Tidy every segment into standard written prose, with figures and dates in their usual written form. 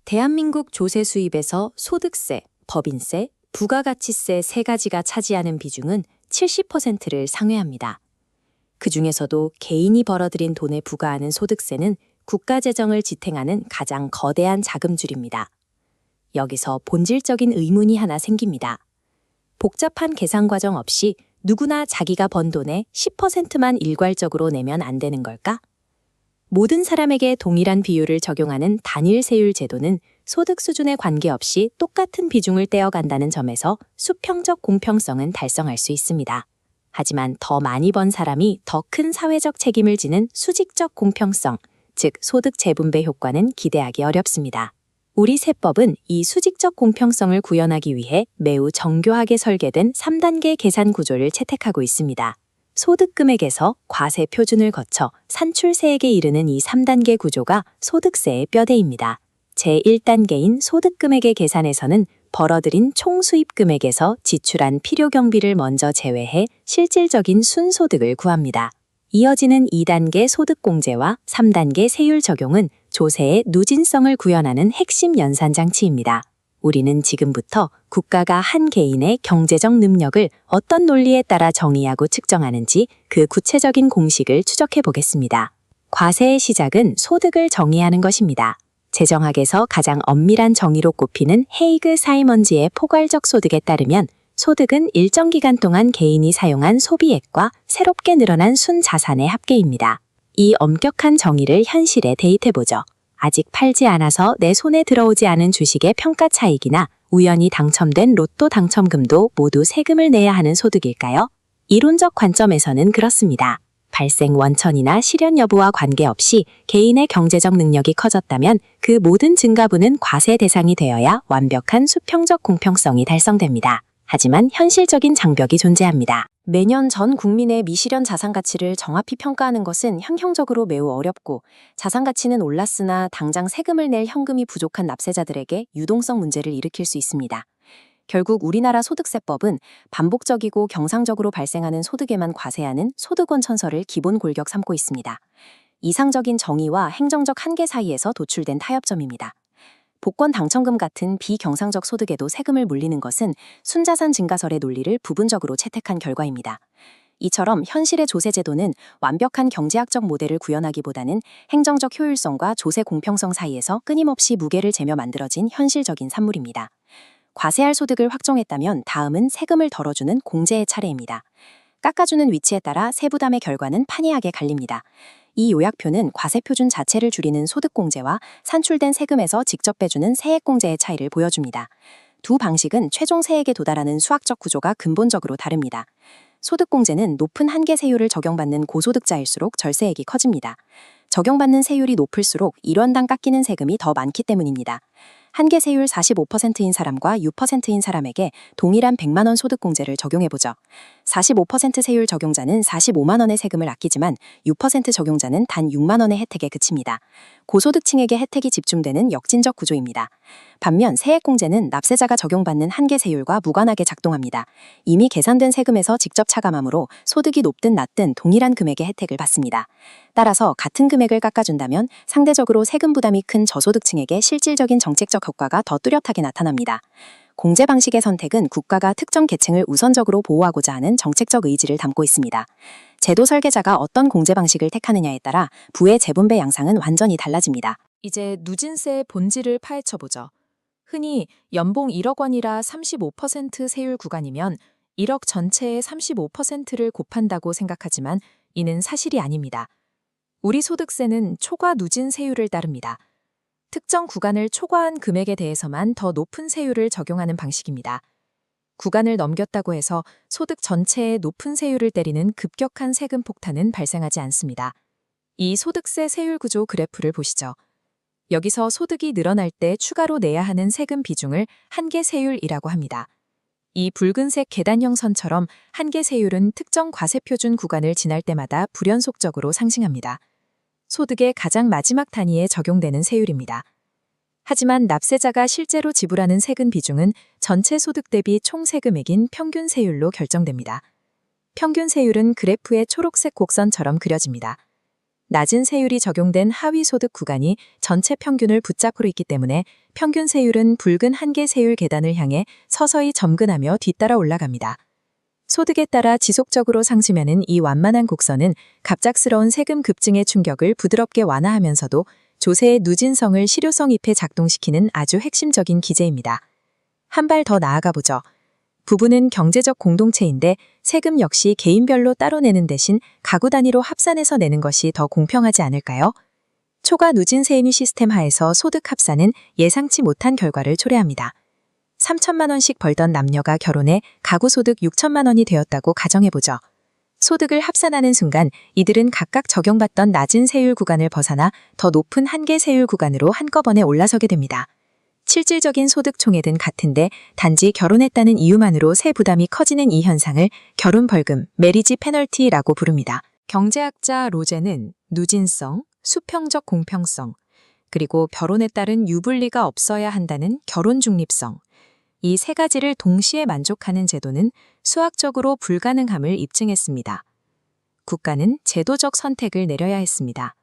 대한민국 조세 수입에서 소득세, 법인세, 부가가치세 세 가지가 차지하는 비중은 70%를 상회합니다. 그 중에서도 개인이 벌어들인 돈에 부과하는 소득세는 국가 재정을 지탱하는 가장 거대한 자금줄입니다. 여기서 본질적인 의문이 하나 생깁니다. 복잡한 계산 과정 없이 누구나 자기가 번 돈의 10%만 일괄적으로 내면 안 되는 걸까? 모든 사람에게 동일한 비율을 적용하는 단일 세율 제도는 소득 수준에 관계없이 똑같은 비중을 떼어간다는 점에서 수평적 공평성은 달성할 수 있습니다. 하지만 더 많이 번 사람이 더 큰 사회적 책임을 지는 수직적 공평성, 즉 소득 재분배 효과는 기대하기 어렵습니다. 우리 세법은 이 수직적 공평성을 구현하기 위해 매우 정교하게 설계된 3단계 계산 구조를 채택하고 있습니다. 소득 금액에서 과세 표준을 거쳐 산출세액에 이르는 이 3단계 구조가 소득세의 뼈대입니다. 제1단계인 소득 금액의 계산에서는 벌어들인 총 수입 금액에서 지출한 필요 경비를 먼저 제외해 실질적인 순소득을 구합니다. 이어지는 2단계 소득공제와 3단계 세율 적용은 조세의 누진성을 구현하는 핵심 연산장치입니다. 우리는 지금부터 국가가 한 개인의 경제적 능력을 어떤 논리에 따라 정의하고 측정하는지 그 구체적인 공식을 추적해 보겠습니다. 과세의 시작은 소득을 정의하는 것입니다. 재정학에서 가장 엄밀한 정의로 꼽히는 헤이그 사이먼즈의 포괄적 소득에 따르면 소득은 일정 기간 동안 개인이 사용한 소비액과 새롭게 늘어난 순자산의 합계입니다. 이 엄격한 정의를 현실에 대입해보죠. 아직 팔지 않아서 내 손에 들어오지 않은 주식의 평가 차익이나 우연히 당첨된 로또 당첨금도 모두 세금을 내야 하는 소득일까요? 이론적 관점에서는 그렇습니다. 발생 원천이나 실현 여부와 관계없이 개인의 경제적 능력이 커졌다면 그 모든 증가분은 과세 대상이 되어야 완벽한 수평적 공평성이 달성됩니다. 하지만 현실적인 장벽이 존재합니다. 매년 전 국민의 미실현 자산 가치를 정확히 평가하는 것은 형평적으로 매우 어렵고 자산 가치는 올랐으나 당장 세금을 낼 현금이 부족한 납세자들에게 유동성 문제를 일으킬 수 있습니다. 결국 우리나라 소득세법은 반복적이고 경상적으로 발생하는 소득에만 과세하는 소득원천설을 기본 골격 삼고 있습니다. 이상적인 정의와 행정적 한계 사이에서 도출된 타협점입니다. 복권 당첨금 같은 비경상적 소득에도 세금을 물리는 것은 순자산 증가설의 논리를 부분적으로 채택한 결과입니다. 이처럼 현실의 조세제도는 완벽한 경제학적 모델을 구현하기보다는 행정적 효율성과 조세 공평성 사이에서 끊임없이 무게를 재며 만들어진 현실적인 산물입니다. 과세할 소득을 확정했다면 다음은 세금을 덜어주는 공제의 차례입니다. 깎아주는 위치에 따라 세부담의 결과는 판이하게 갈립니다. 이 요약표는 과세표준 자체를 줄이는 소득공제와 산출된 세금에서 직접 빼주는 세액공제의 차이를 보여줍니다. 두 방식은 최종 세액에 도달하는 수학적 구조가 근본적으로 다릅니다. 소득공제는 높은 한계 세율을 적용받는 고소득자일수록 절세액이 커집니다. 적용받는 세율이 높을수록 1원당 깎이는 세금이 더 많기 때문입니다. 한계 세율 45%인 사람과 6%인 사람에게 동일한 100만 원 소득공제를 적용해보죠. 45% 세율 적용자는 45만 원의 세금을 아끼지만 6% 적용자는 단 6만 원의 혜택에 그칩니다. 고소득층에게 혜택이 집중되는 역진적 구조입니다. 반면 세액공제는 납세자가 적용받는 한계 세율과 무관하게 작동합니다. 이미 계산된 세금에서 직접 차감하므로 소득이 높든 낮든 동일한 금액의 혜택을 받습니다. 따라서 같은 금액을 깎아준다면 상대적으로 세금 부담이 큰 저소득층에게 실질적인 정책적 효과가 더 뚜렷하게 나타납니다. 공제 방식의 선택은 국가가 특정 계층을 우선적으로 보호하고자 하는 정책적 의지를 담고 있습니다. 제도 설계자가 어떤 공제 방식을 택하느냐에 따라 부의 재분배 양상은 완전히 달라집니다. 이제 누진세의 본질을 파헤쳐보죠. 흔히 연봉 1억 원이라 35% 세율 구간이면 1억 전체의 35%를 곱한다고 생각하지만 이는 사실이 아닙니다. 우리 소득세는 초과 누진 세율을 따릅니다. 특정 구간을 초과한 금액에 대해서만 더 높은 세율을 적용하는 방식입니다. 구간을 넘겼다고 해서 소득 전체에 높은 세율을 때리는 급격한 세금 폭탄은 발생하지 않습니다. 이 소득세 세율 구조 그래프를 보시죠. 여기서 소득이 늘어날 때 추가로 내야 하는 세금 비중을 한계 세율이라고 합니다. 이 붉은색 계단형 선처럼 한계 세율은 특정 과세표준 구간을 지날 때마다 불연속적으로 상승합니다. 소득의 가장 마지막 단위에 적용되는 세율입니다. 하지만 납세자가 실제로 지불하는 세금 비중은 전체 소득 대비 총 세금액인 평균 세율로 결정됩니다. 평균 세율은 그래프의 초록색 곡선처럼 그려집니다. 낮은 세율이 적용된 하위 소득 구간이 전체 평균을 붙잡고 있기 때문에 평균 세율은 붉은 한계 세율 계단을 향해 서서히 점근하며 뒤따라 올라갑니다. 소득에 따라 지속적으로 상승하는 이 완만한 곡선은 갑작스러운 세금 급증의 충격을 부드럽게 완화하면서도 조세의 누진성을 실효성 잎에 작동시키는 아주 핵심적인 기제입니다. 한 발 더 나아가 보죠. 부부는 경제적 공동체인데 세금 역시 개인별로 따로 내는 대신 가구 단위로 합산해서 내는 것이 더 공평하지 않을까요? 초과 누진 세율 시스템 하에서 소득 합산은 예상치 못한 결과를 초래합니다. 3천만 원씩 벌던 남녀가 결혼해 가구 소득 6천만 원이 되었다고 가정해보죠. 소득을 합산하는 순간 이들은 각각 적용받던 낮은 세율 구간을 벗어나 더 높은 한계 세율 구간으로 한꺼번에 올라서게 됩니다. 실질적인 소득 총액은 같은데 단지 결혼했다는 이유만으로 세 부담이 커지는 이 현상을 결혼 벌금, 메리지 페널티라고 부릅니다. 경제학자 로제는 누진성, 수평적 공평성, 그리고 결혼에 따른 유불리가 없어야 한다는 결혼 중립성, 이 세 가지를 동시에 만족하는 제도는 수학적으로 불가능함을 입증했습니다. 국가는 제도적 선택을 내려야 했습니다.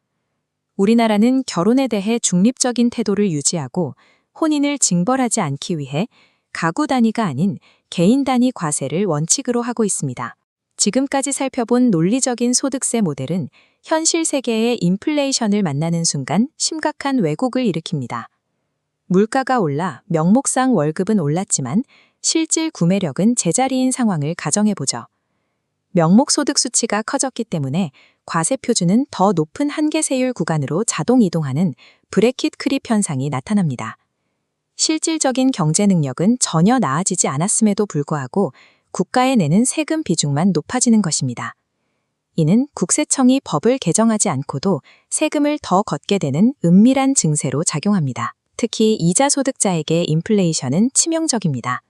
우리나라는 결혼에 대해 중립적인 태도를 유지하고 혼인을 징벌하지 않기 위해 가구 단위가 아닌 개인 단위 과세를 원칙으로 하고 있습니다. 지금까지 살펴본 논리적인 소득세 모델은 현실 세계의 인플레이션을 만나는 순간 심각한 왜곡을 일으킵니다. 물가가 올라 명목상 월급은 올랐지만 실질 구매력은 제자리인 상황을 가정해보죠. 명목 소득 수치가 커졌기 때문에 과세 표준은 더 높은 한계 세율 구간으로 자동 이동하는 브래킷 크립 현상이 나타납니다. 실질적인 경제 능력은 전혀 나아지지 않았음에도 불구하고 국가에 내는 세금 비중만 높아지는 것입니다. 이는 국세청이 법을 개정하지 않고도 세금을 더 걷게 되는 은밀한 증세로 작용합니다. 특히 이자 소득자에게 인플레이션은 치명적입니다.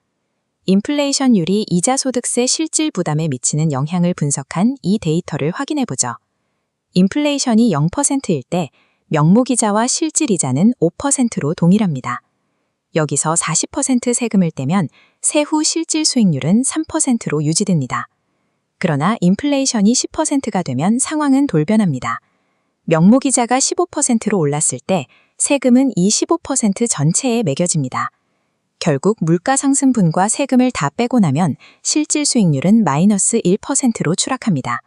인플레이션율이 이자 소득세 실질 부담에 미치는 영향을 분석한 이 데이터를 확인해보죠. 인플레이션이 0%일 때 명목이자와 실질이자는 5%로 동일합니다. 여기서 40% 세금을 떼면 세후 실질 수익률은 3%로 유지됩니다. 그러나 인플레이션이 10%가 되면 상황은 돌변합니다. 명목이자가 15%로 올랐을 때 세금은 이 15% 전체에 매겨집니다. 결국 물가 상승분과 세금을 다 빼고 나면 실질 수익률은 마이너스 1%로 추락합니다.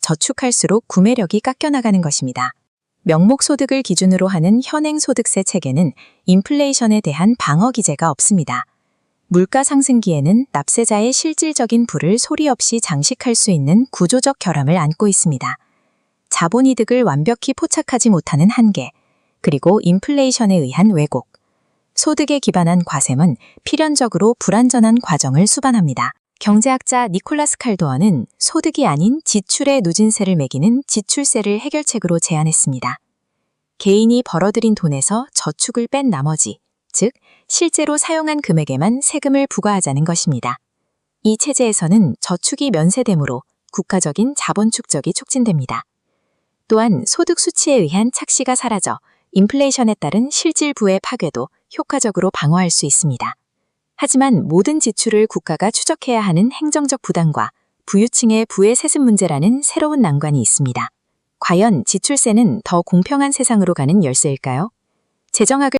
저축할수록 구매력이 깎여나가는 것입니다. 명목소득을 기준으로 하는 현행 소득세 체계는 인플레이션에 대한 방어 기제가 없습니다. 물가 상승기에는 납세자의 실질적인 부를 소리 없이 장식할 수 있는 구조적 결함을 안고 있습니다. 자본이득을 완벽히 포착하지 못하는 한계, 그리고 인플레이션에 의한 왜곡. 소득에 기반한 과세는 필연적으로 불완전한 과정을 수반합니다. 경제학자 니콜라스 칼도어는 소득이 아닌 지출의 누진세를 매기는 지출세를 해결책으로 제안했습니다. 개인이 벌어들인 돈에서 저축을 뺀 나머지, 즉 실제로 사용한 금액에만 세금을 부과하자는 것입니다. 이 체제에서는 저축이 면세되므로 국가적인 자본 축적이 촉진됩니다. 또한 소득 수치에 의한 착시가 사라져 인플레이션에 따른 실질 부의 파괴도 효과적으로 방어할 수 있습니다. 하지만 모든 지출을 국가가 추적해야 하는 행정적 부담과 부유층의 부의 세습 문제라는 새로운 난관이 있습니다. 과연 지출세는 더 공평한 세상으로 가는 열쇠일까요? 재정학을